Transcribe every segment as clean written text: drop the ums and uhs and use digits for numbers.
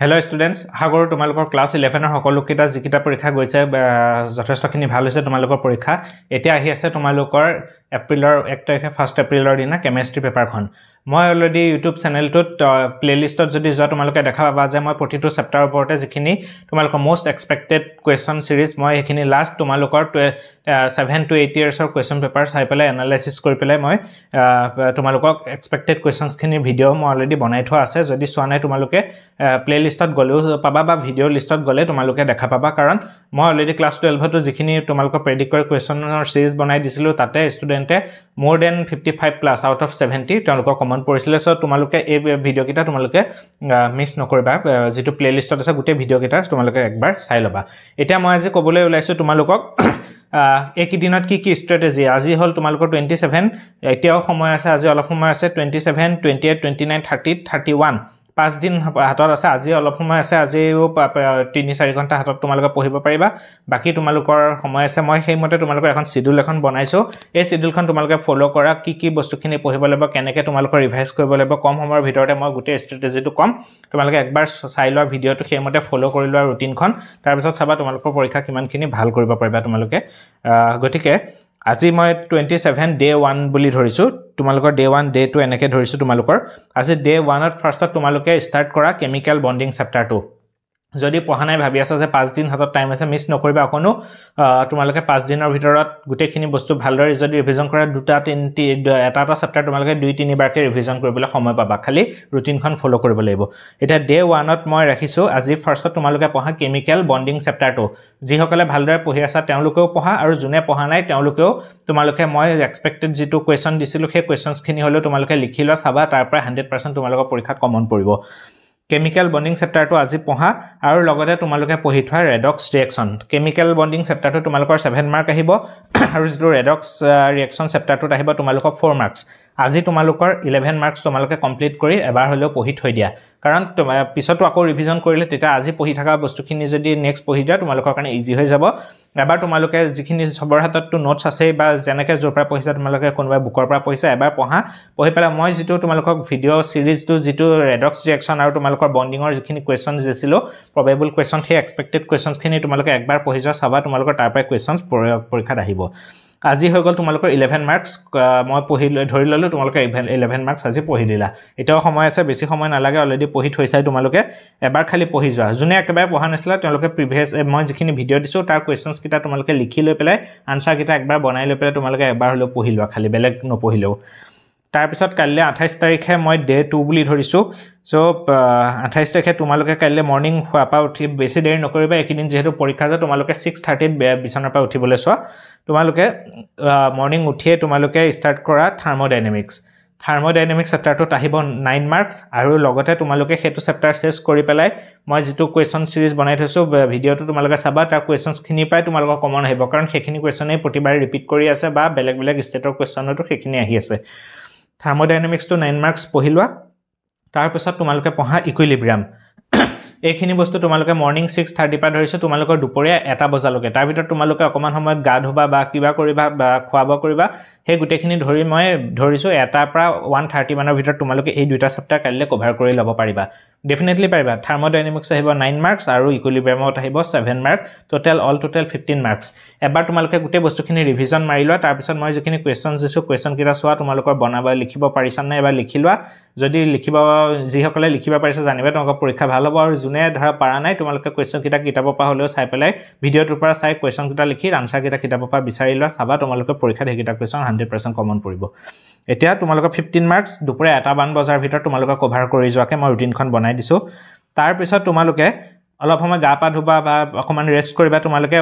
Hello students, হাগৰ তোমালোকৰ class 11 ৰ সকলো কিটা জিকিটা পৰীক্ষা গৈছে যথেষ্টখিনি ভাল হৈছে তোমালোকৰ পৰীক্ষা এতিয়া আহি আছে তোমালোকৰ এপ্ৰিলৰ 1 তাৰিখে 1 এপ্ৰিলৰ দিনা কেমিষ্ট্ৰি পেপাৰখন মই অলৰেডি ইউটিউব চেনেলটোত প্লেলিষ্টত যদি যোৱা তোমালোকে দেখা পাবা যে মই প্ৰতিটো চেপ্টাৰৰ ওপৰতে যিখিনি তোমালোকৰ মোষ্ট এক্সপেক্টেড কোৱেশ্চন সিৰিজ মই এখিনি লাষ্ট তোমালোকৰ 7 to 8 ইয়াৰ্ছৰ কোৱেশ্চন পেপাৰ চাই পেলাই এনালাইসিস কৰি পেলাই মই তোমালোকক এক্সপেক্টেড কোৱেশ্চনছ খিনি ভিডিও মই অলৰেডি বনাই থোৱা আছে যদি চোৱা নাই তোমালোকে প্লেলিষ্টত গলেও পাবা বা ভিডিও লিষ্টত গলে তোমালোকে দেখা পাবা কাৰণ মই অলৰেডি ক্লাস 12 তো যিখিনি তোমালোকৰ প্ৰেডিক্ট কৰি কোৱেশ্চনৰ সিৰিজ বনাই দিছিলো তাতে ষ্টুডেন্টে more than 55 plus out of 70 তেওঁলোকৰ কমন পৰিছিলে সো তোমালোকে এই ভিডিও কিটা তোমালোকে মিস নকৰিবা যেটো প্লেলিষ্টত আছে গোটে ভিডিও কিটা তোমালোকে একবাৰ চাই লবা এতিয়া মই আজি কবলৈ ওলাইছো তোমালোকক এক দিনত কি স্ট্ৰেটেজি আজি হল তোমালোকৰ 27 এতিয়াও সময় আছে আজি অলপ সময় আছে 27 28 29 30 31 5 দিন হাতত আছে আজি অলপ সময় আছে আজিও 3-4 ঘন্টা হাতত তোমালোকে পঢ়িব পাৰিবা বাকি তোমালোকৰ সময় আছে মই সেইমতে তোমালোকৰ এখন শিডিউল এখন বনাইছো এই শিডিউলখন তোমালোকে ফলো কৰা কি বস্তুখিনি পঢ়িব লাগিব কেনেকৈ তোমালোকৰ ৰিভাইজ কৰিব লাগিব কম সময়ৰ ভিতৰতে মই গোটে ষ্ট্ৰেটেজিটো কম তোমালোকে একবাৰ চাই লোৱা ভিডিওটো সেইমতে ফলো কৰি লোৱা ৰুটিনখন তাৰ পিছত চাবা তোমালোকৰ পৰীক্ষা কিমানখিনি ভাল কৰিব পাৰিবা তোমালোকে গতিকে আজি মই 27 ডে 1 বুলি ধৰিছো তোমালোকৰ ডে 1 ডে 2 এনেকৈ ধৰিছো তোমালোকৰ আজি ডে 1 ত ফাৰ্ষ্টত তোমালোকে ষ্টাৰ্ট কৰা কেমিক্যাল বন্ডিং চেপ্টাৰ 2 যদি পঢ়া নাই ভাবি আছে যে 5 দিন হাতত টাইম আছে মিস নকৰিবা অকনো তোমালোকে 5 দিনৰ ভিতৰত গুটেখিনি বস্তু ভালদৰে যদি ৰিভিজন কৰা দুটা তিনটি এটা চেপ্টাৰ তোমালোকে 2-3 বাৰকে ৰিভিজন কৰিবলৈ সময় পাবা খালি ৰুটিনখন ফলো কৰিব লাগিব এটা ডে 1 ত মই ৰাখিছো আজি ফাৰ্ষ্টত তোমালোকে পঢ়া কেমিক্যাল বন্ডিং চেপ্টাৰ 2 যি সকলে ভালদৰে পঢ়ি আছে তেওঁলোকেও পঢ়া আৰু যোনে পঢ়া নাই তেওঁলোকেও তোমালোকে মই এক্সপেক্টেড যেটো কোৱেশ্চন দিছিলো সেই কোৱেশ্চনছ খিনি হলো তোমালোকে লিখি লোৱা চাবা তাৰ পৰা 100% তোমালোকৰ পৰীক্ষাত কমন পৰিব কেমিক্যাল বন্ডিং চেপ্টাৰটো আজি পঢ়া আৰু লগতে তোমালোকে পঢ়ি থোৱা ৰেডক্স ৰিঅ্যাকশন কেমিক্যাল বন্ডিং চেপ্টাৰটো তোমালোকৰ 7 মাৰ্ক আহিব আৰু যেটো ৰেডক্স ৰিঅ্যাকশন চেপ্টাৰটোত আহিব তোমালোকৰ 4 মাৰ্কস আজি তোমালোকৰ 11 মাৰ্কস তোমালোকে কমপ্লিট কৰি এবাৰ হলেও পঢ়ি থৈ দিয়া কাৰণ পিছতো আকৌ ৰিভিজন কৰিলে তেতিয়া আজি পঢ়ি থকা বস্তুখিনি যদি নেক্সট পঢ়ি দিয়া তোমালোকৰ কাৰণে ইজি হৈ যাব এবাৰ তোমালোকে যিখিনি সবৰ হাততটো নোটস আছে বা যেনেকৈ জোৰ পৰা পঢ়িছা তোমালোকে কোনোবা বুকৰ পৰা পঢ়িছা এবাৰ পঢ়ি পেলা মই যেটো তোমালোকক ভিডিও সিৰিজটো যেটো ৰেডক্স ৰিঅ্যাকশন আৰু তোমালোকৰ বন্ডিংৰ যিখিনি কোৱেশ্চনছ দিছিলো প্ৰবেবল কোৱেশ্চন হে এক্সপেক্টেড কোৱেশ্চনছ খিনি তোমালোকে একবাৰ পঢ়ি যোৱা চাবা তোমালোকৰ তাৰ পৰা কোৱেশ্চনছ পৰীক্ষাত আহিব আজি হৈ গল তোমালোকৰ 11 মাৰ্কস মই ধৰি ললো তোমালোকে 11 মাৰ্কস আজি পঢ়ি দিলা এটাও সময় আছে বেছি সময় নালাগে অলৰেডি পঢ়ি থৈছাই তোমালোকে এবাৰ খালি পঢ়ি যোৱা যোনে একেবাৰে পঢ়া নাছিল তেওঁলোকে প্ৰিভিয়াস মই যিখিনি ভিডিও দিছো তাৰ কোৱেশ্চনছ কিটা তোমালোকে লিখি লৈ পেলাই আনসাৰ কিটা একবাৰ বনাই লৈ পেলাই তোমালোকে এবাৰ হলো পঢ়ি লোৱা খালি বেলেগ নপঢ়িলেও তাৰ পিছত কাইলে 28 তাৰিখে মই ডে 2 বুলি ধৰিছো সো 28 তাৰিখে তোমালোকে কাইলে মৰ্নিং হোৱাপা উঠি বেছি দেৰি নকৰিবা একিদিন যেহেতু পৰীক্ষা আছে তোমালোকে 6:30 বিছনৰ পৰা উঠিবলৈ চোৱা তোমালোকে মৰ্নিং উঠিয়ে তোমালোকে ষ্টাৰ্ট কৰা থাৰ্মোডাইনামিক্স চেপ্টাৰটোত আহিব 9 মাৰ্কস আৰু লগতে তোমালোকে হেতু চেপ্টাৰ শেষ কৰি পেলাই মই যেটো কোৱেশ্চন সিৰিজ বনাই থৈছো ভিডিওটো তোমালোকে চাবা তাৰ কোৱেশ্চনছ খিনি পাই তোমালোকৰ কমন আহিব কাৰণ সেইখিনি কোৱেশ্চনে প্ৰতিবাৰ ৰিপিট কৰি আছে বা বেলেগ ষ্টেটৰ কোৱেশ্চনটো সেইখিনি আহি আছে থাৰ্মোডাইনামিক্স তো 9 মাৰ্কস পঢ়িলোৱা তাৰ পিছত তোমালোকে পঢ়া ইকুইলিব্ৰিয়াম এইখিনি বস্তু তোমালোকে মৰ্নিং 6:30 পৰা ধৰিছো তোমালোকৰ দুপৰীয়া 1 বজালৈকে তাৰ ভিতৰত তোমালোকে অকমান সময়ত গা ধুবা বা কিবা কৰিবা বা খোৱাব কৰিবা হে গুটেখিনি ধৰি মই ধৰিছো 1 পৰা 1:30 মানৰ ভিতৰত তোমালোকে এই দুটা চেপ্টাৰ কাইলে কভাৰ কৰি লব পাৰিবা ডেফিনেটলি পাৰিবা থাৰ্মোডাইনামিক্স আহিব 9 মাৰ্কস আৰু ইকুইলিব্ৰিয়ামত আহিব 7 মাৰ্ক টোটাল 15 মাৰ্কস এবাৰ তোমালোকে গুটে বস্তুখিনি ৰিভিজন মাৰি লোৱা তাৰ পিছত মই যিখিনি কোৱেশ্চন দিছো কোৱেশ্চন কিটা সোৱা তোমালোকৰ বনাবা লিখিব পাৰিছা নাই এবাৰ লিখি লোৱা যদি লিখিব যিসকলে লিখিব পাৰিছে জানিবা তোমালোকৰ পৰীক্ষা ভাল হ'ব আৰু যোনে ধৰা পাৰা নাই তোমালোকে কোৱেশ্চন কিটা কিতাপৰ পৰা হলেও চাই পেলাই ভিডিওটোৰ পৰা চাই কোৱেশ্চন কিটা লিখি আনসাৰ কিটা কিতাপৰ পৰা বিচাৰি লোৱা চাবা তোমালোকে পৰীক্ষাত হেকিটা কোৱেশ্চন 100% কমন পৰিব এতিয়া তোমালোকৰ 15 মাৰ্কস দুপৰীয়া 1 বজাৰ ভিতৰত তোমালোকে কভাৰ কৰি যোৱাকে মই ৰুটিনখন বনাই দিছো তাৰ পিছত তোমালোকে অলপ সময় গা পা ধুবা বা অকমান ৰেষ্ট কৰিবা তোমালোকে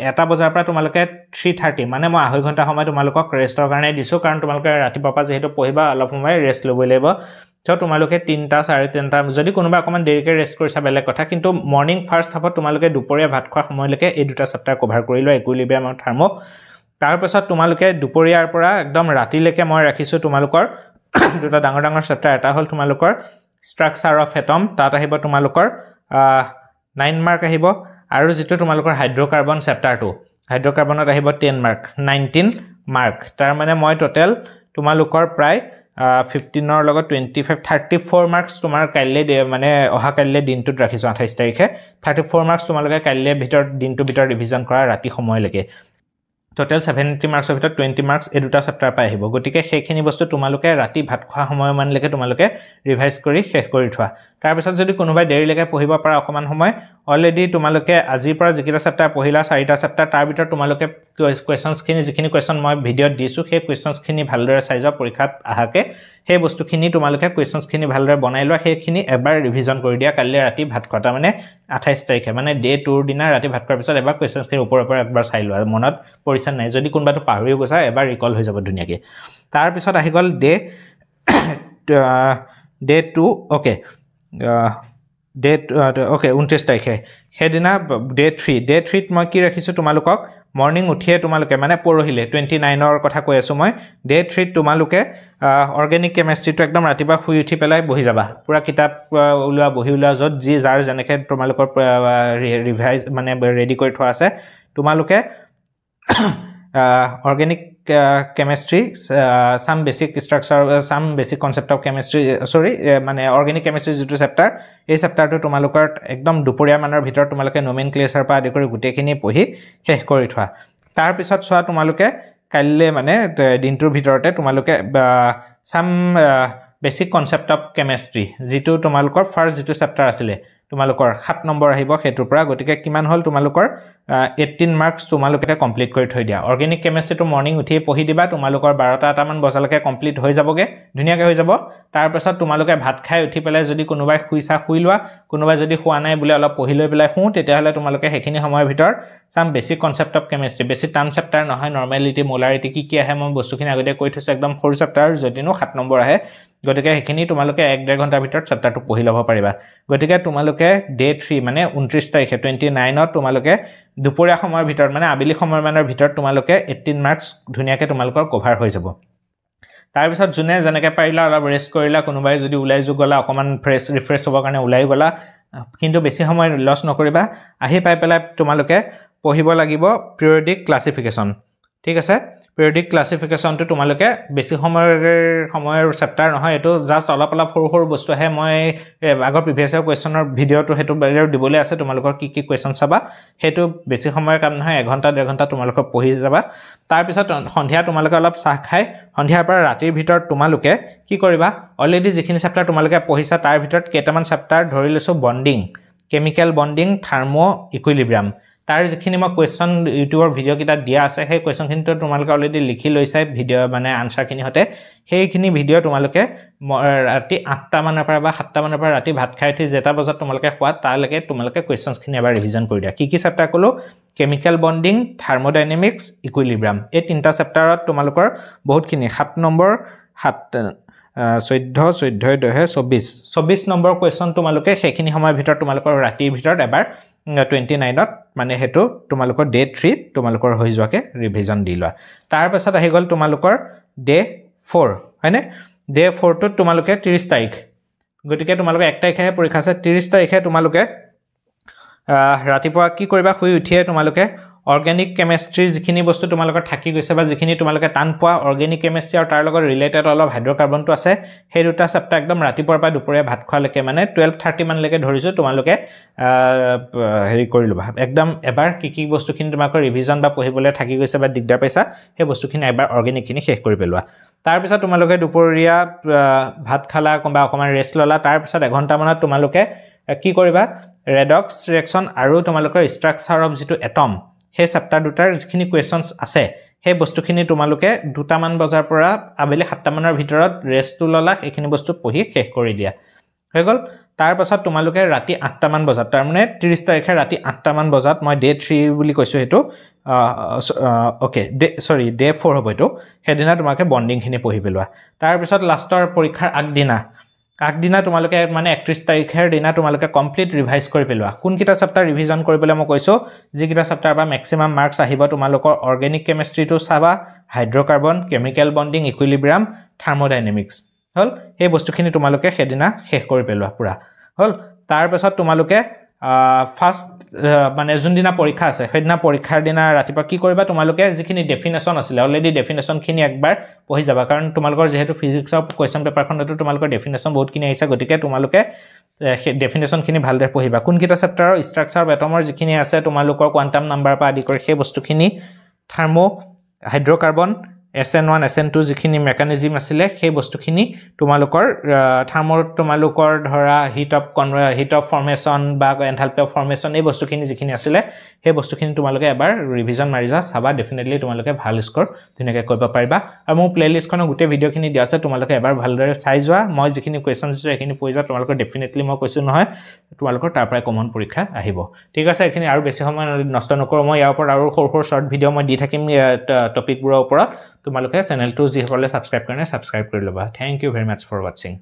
1 বজাৰ পৰা তোমালোকে 3:30 মানে মই 2.5 ঘণ্টা সময় তোমালোকক ৰেষ্টৰ কাৰণে দিছো কাৰণ তোমালোকে ৰাতিপুৱা যেহেতু পঢ়িবা অলপ সময় ৰেষ্ট ল'ব লাগিব তো তোমালোকে 3টা 3:30 যদি কোনোবা অকমান দেৰিকে ৰেষ্ট কৰিছা বেলেগ কথা কিন্তু মৰ্নিং ফাৰ্স্ট হাফত তোমালোকে দুপৰীয়া ভাত খোৱা সময়লৈকে এই দুটা চেপ্টাৰ কভাৰ কৰি লোৱা ইকুইলিব্ৰিয়াম আৰু থাৰ্মো তাৰ পিছত তোমালোকে দুপৰীয়াৰ পৰা একদম ৰাতিলৈকে মই ৰাখিছো তোমালোকৰ দুটা ডাঙৰ চেপ্টাৰ এটা হল তোমালোকৰ ষ্ট্ৰাকচাৰ অফ এটম তাত আহিব তোমালোকৰ 9 মাৰ্ক আহিব আৰু যেটো তোমালোকৰ হাইড্ৰকাৰ্বন চেপ্টাৰটো হাইড্ৰকাৰ্বনত আহিব 10 মাৰ্ক 19 মাৰ্ক তাৰ মানে মই টোটাল তোমালোকৰ প্ৰায় 15 ৰ লগত 25 34 মাৰ্কস তোমাৰ কাইলে মানে অহা কাইলে দিনটোত ৰাখিছো 28 তাৰিখে 34 মাৰ্কস তোমালোকে কাইলে ভিতৰত দিনটো ভিতৰত ৰিভিজন কৰা ৰাতি সময়লৈকে টোটাল 70 মাৰ্কসৰ ভিতৰত 20 মাৰ্কস এই দুটা চেপ্টাৰ পাই আহিব গতিকে সেইখিনি বস্তু তোমালোকে ৰাতি ভাত খোৱা সময় মানলৈকে তোমালোকে ৰিভাইজ কৰি শেষ কৰি থোৱা তাৰ পিছত যদি কোনোবাই দেৰিলৈকে পঢ়িব পাৰা অকমান সময় অলৰেডি তোমালোকে আজিৰ পৰা যিকিটা চেপ্টাৰ পঢ়িলা 4টা চেপ্টাৰ তাৰ ভিতৰত তোমালোকে কোৱেশ্চনছ খিনি যিখিনি কোৱেশ্চন মই ভিডিঅত দিছো সেই কোৱেশ্চনছ খিনি ভালদৰে চাই যোৱা পৰীক্ষাত আহাকে সেই বস্তুখিনি তোমালোকে কোৱেশ্চনছ খিনি ভালদৰে বনাই লোৱা সেইখিনি এবাৰ ৰিভিজন কৰি দিয়া কাইলৈ ৰাতি ভাত খোৱা মানে 28 তাৰিখে মানে ডে 2 ৰ দিনা ৰাতি ভাত খোৱাৰ পিছত এবাৰ কোৱেশ্চনছ খিনি ওপৰৰ পৰা একবাৰ চাই লোৱা মনত পৰিছা নাই যদি কোনবাটো পাহৰি গৈছা এবাৰ ৰিকল হৈ যাব ধুনিয়াকে তাৰ পিছত আহি গল ডে 2 ওকে ডে ওকে 29 তাৰিখে হেদিনা ডে 3 ত মই কি ৰাখিছো তোমালোকক মৰ্নিং উঠিয়ে তোমালোকে মানে পৰহিলে 29 ৰ কথা কৈ আছো মই ডে 3 ত তোমালোকে অৰ্গেনিক কেমিষ্ট্ৰিটো একদম ৰাতিবা শুই উঠি পেলাই বহি যাবা পুৰা কিতাপ উলোৱা বহি উলোৱা যত যি যাৰ যেনেকে তোমালোকৰ ৰিভাইজ মানে ৰেডি কৰি থোৱা আছে তোমালোকে organic chemistry some basic structure some basic concept of chemistry মানে organic chemistry যেটো চেপ্টাৰ এই চেপ্টাৰটো তোমালোকৰ একদম দুপৰীয়া মানৰ ভিতৰত তোমালোকে nomenclature পৰা আদি কৰি গুটেখিনি পঢ়ি শেষ কৰি থোৱা তাৰ পিছত চোৱা তোমালোকে কাইলে মানে দিনটোৰ ভিতৰতে তোমালোকে some basic concept of chemistry যেটো তোমালোকৰ ফাৰ্স্ট যেটো চেপ্টাৰ আছিল তোমালোকৰ 7 নম্বৰ আহিব হেতুৰ পৰা গটিকে কিমান হল তোমালোকৰ 18 মাৰ্কস তোমালোকে কমপ্লিট কৰি থৈ দিয়া অৰ্গেনিক কেমিষ্ট্ৰিটো মৰ্নিং উঠি পঢ়ি দিবা তোমালোকৰ 12টা মান বজালৈকে কমপ্লিট হৈ যাবগে ধুনিয়াকৈ হৈ যাব তাৰ পিছত তোমালোকে ভাত খাই উঠি পেলাই যদি কোনোবাই শুই লোৱা কোনোবাই যদি শুৱা নাই বুলি অলপ পঢ়ি লৈ পেলাই শুঁ তেতিয়া হলে তোমালোকে হেখিনি সময়ৰ ভিতৰত some basic concept of chemistry basic টান চেপ্টাৰ নহয় নৰমালিটি মোলাৰিটি কি আহে মই বস্তুখিনি আগতে কৈ থৈছো একদম সৰু চেপ্টাৰ যদিনো 7 নম্বৰ আহে গটিকে হেখিনি তোমালোকে 1.5 ঘণ্টাৰ ভিতৰত চেপ্টাৰটো পঢ়ি লব পাৰিবা গটিকে তোমালোকে ডে 3 মানে 29 তাৰিখে 29 ত তোমালোকে দুপৰীয়া সময়ৰ ভিতৰত মানে আবেলি সময় মানৰ ভিতৰত তোমালোকে 18 মাৰ্কস ধুনিয়াকে তোমালোকৰ কভাৰ হৈ যাব তাৰ পিছত জুনে জনেকে পাৰিলা অলপ ৰেষ্ট কৰিলা কোনোবাই যদি উলাই যু গলা অকমান ফ্ৰেছ ৰিফ্ৰেছ হ'ব কাৰণে উলাই গলা কিন্তু বেছি সময় লছ নকৰিবা আহি পাই পেলাই তোমালোকে পঢ়িব লাগিব পিৰিয়ডিক ক্লাসিফিকেশন ঠিক আছে পিৰিয়ডিক ক্লাসিফিকেশনটো তোমালোকে বেছি সময়ৰ চেপ্টাৰ নহয় এটো জাস্ট অলপ সৰু বস্তু আহে মই আগৰ প্ৰিভিয়াস কোৱেশ্চনৰ ভিডিওটো হেতু বাইৰে দিবলৈ আছে তোমালোকৰ কি কোৱেশ্চন চাবা হেতু বেছি সময়ৰ কাম নহয় 1 ঘণ্টা 1.5 ঘণ্টা তোমালোকে পঢ়ি যাবা তাৰ পিছত সন্ধিয়া তোমালোকে অলপ চাহ খাই সন্ধিয়াৰ পৰা ৰাতিৰ ভিতৰত তোমালোকে কি কৰিবা অলৰেডি যিখিনি চেপ্টাৰ তোমালোকে পঢ়িছা তাৰ ভিতৰত কেইটামান চেপ্টাৰ ধৰি লৈছো বন্ডিং কেমিক্যাল বন্ডিং থাৰ্মো ইকুইলিব্ৰিয়াম তাৰ যিখিনি মই কোৱেশ্চন ইউটিউবৰ ভিডিও কিটা দিয়া আছে সেই কোৱেশ্চনখিনিটো তোমালোকে অলৰেডি লিখি লৈছা ভিডিও মানে আনসাৰখিনি হতে সেইখিনি ভিডিও তোমালোকে ৰাতি 8টা মানৰ পৰা বা 7টা মানৰ পৰা ৰাতি ভাত খাই উঠি যেটা বজাত তোমালোকে খোৱা তালৈকে তোমালোকে কোৱেশ্চনখিনি এবাৰ ৰিভিজন কৰি দিয়া কি চেপ্টাৰ কলো কেমিক্যাল বন্ডিং থাৰ্মোডাইনামিক্স ইকুইলিব্ৰিয়াম এই তিনটা চেপ্টাৰত তোমালোকৰ বহুতখিনি 7 নম্বৰ 24 নম্বৰ কোৱেশ্চন তোমালোকে সেইখিনি সময়ৰ ভিতৰত তোমালোকৰ ৰাতিৰ ভিতৰত এবাৰ 29 ত মানে হেতু তোমালোকৰ ডে 3 তোমালোকৰ হৈ যোৱাকে ৰিভিজন দি লোৱা তাৰ পাছত আহি গল তোমালোকৰ ডে 4 হয়নে ডে 4 ত তোমালোকে 30 তাৰিখ গটিকে তোমালোকে 1 তাৰিখে পৰীক্ষা আছে 30 তাৰিখে তোমালোকে ৰাতিপুৱা কি কৰিবা শুই উঠিয়ে তোমালোকে অৰ্গেনিক কেমিষ্ট্ৰি যিখিনি বস্তু তোমালোকৰ থাকি গৈছে বা যিখিনি তোমালোকে টান পোৱা অৰ্গেনিক কেমিষ্ট্ৰি আৰু তাৰ লগত ৰিলেটেড অলপ হাইড্ৰকাৰ্বনটো আছে সেই দুটা চেপ্টাৰ একদম ৰাতিপুৱাৰ পৰা দুপৰীয়া ভাত খোৱালৈকে মানে 12:30 মান লৈকে ধৰিছো তোমালোকে হেৰি কৰি লবা একদম এবাৰ কি বস্তুখিনি তোমাকৰ ৰিভিজন বা পঢ়িবলৈ থাকি গৈছে বা দিগদাৰ পাইছা সেই বস্তুখিনি এবাৰ অৰ্গেনিকখিনি শেষ কৰি পেলোৱা তাৰ পিছত তোমালোকে দুপৰীয়া ভাত খালা কোনবা অকমান ৰেষ্ট ললা তাৰ পিছত 1 ঘণ্টা মানত তোমালোকে কি কৰিবা ৰেডক্স ৰিঅ্যাকচন আৰু তোমালোকৰ ষ্ট্ৰাকচাৰ অফ যেটো এটম হে চেপ্টাৰ দুটাৰ যিখিনি কোৱেশ্চনছ আছে হে বস্তুখিনি তোমালোকে 2টা মান বজাৰ পৰা আবেলি 7টা মানৰ ভিতৰত ৰেষ্ট ললা এইখিনি বস্তু পঢ়ি শেষ কৰি দিয়া হৈ গল তাৰ পাছত তোমালোকে ৰাতি 8টা মান বজাত তাৰ মানে 30 তাৰিখে ৰাতি 8টা মান বজাত মই ডে 3 বুলি কৈছো হেতু ওকে ডে 4 হ'ব এটো হেদিনা তোমাকে বন্ডিং খিনি পঢ়ি পেলোৱা তাৰ পিছত লাষ্টৰ পৰীক্ষাৰ আগদিনা তোমালোকে মানে 31 তাৰিখৰ দিনা তোমালোকে কমপ্লিট ৰিভাইজ কৰি পেলোৱা কোন কিটা চেপ্টাৰ ৰিভিজন কৰিবলৈ মই কৈছো যি কিটা চেপ্টাৰ বা ম্যাক্সিমাম মাৰ্কস আহিব তোমালোকৰ অৰ্গেনিক কেমিষ্ট্ৰিটো চাবা হাইড্ৰকাৰ্বন কেমিক্যাল বন্ডিং ইকুইলিব্ৰিয়াম থাৰ্মোডাইনামিক্স হল এই বস্তুখিনি তোমালোকে হেদিনা শেষ কৰি পেলোৱা পুৰা হল তাৰ পাছত তোমালোকে ফাৰ্ষ্ট মানে যোনদিনা পৰীক্ষা আছে সেইদিনা পৰীক্ষাৰ দিনা ৰাতিপুৱা কি কৰিবা তোমালোকে যিখিনি ডেফিনেশ্যন আছিলে অলৰেডি ডেফিনেশ্যনখিনি একবাৰ পঢ়ি যাবা কাৰণ তোমালোকৰ যেহেতু ফিজিক্সৰ কুৱেশ্যন পেপাৰখনতো তোমালোকৰ ডেফিনেশ্যন বহুতখিনি আহিছে গতিকে তোমালোকে সেই ডেফিনেশ্যনখিনি ভালদৰে পঢ়িবা কোনকেইটা চেপ্টাৰৰ ষ্ট্ৰাকচাৰ এটমৰ যিখিনি আছে তোমালোকৰ কোৱান্টাম নাম্বাৰৰ পৰা আদি কৰি সেই বস্তুখিনি থাৰ্মো হাইড্ৰ'কাৰ্বন SN1 SN2 যিখিনি মেকানিজম আছিলে সেই বস্তুখিনি তোমালোকৰ থাৰ্মৰ তোমালোকৰ ধৰা হিট অফ ফৰ্মেশ্যন বা এনথালপি অফ ফৰ্মেশ্যন এই বস্তুখিনি যিখিনি আছিলে সেই বস্তুখিনি তোমালোকে এবাৰ ৰিভিজন মাৰি যা চাবা ডেফিনেটলি তোমালোকে ভাল স্ক'ৰ ধুনীয়াকৈ কৰিব পাৰিবা আৰু মোৰ প্লেলিষ্টখনৰ গোটেই ভিডিঅ'খিনি দিয়া আছে তোমালোকে এবাৰ ভালদৰে চাই যোৱা মই যিখিনি কুৱেশ্যন দিছোঁ সেইখিনি পঢ়ি যোৱা তোমালোকৰ ডেফিনেটলি মই কৈছোঁ নহয় তোমালোকৰ তাৰ পৰাই কমন পৰীক্ষা আহিব ঠিক আছে এইখিনি আৰু বেছি সময় নষ্ট নকৰোঁ মই ইয়াৰ ওপৰত আৰু সৰু সৰু শ্বৰ্ট ভিডিঅ' মই দি থাকিম টপিকবোৰৰ ওপৰত তোমালোকে চেনেলটো যিসকলে ছাবস্ক্ৰাইব কৰে ছাবস্ক্ৰাইব কৰি ল'বা thank you very much for ৱাচিং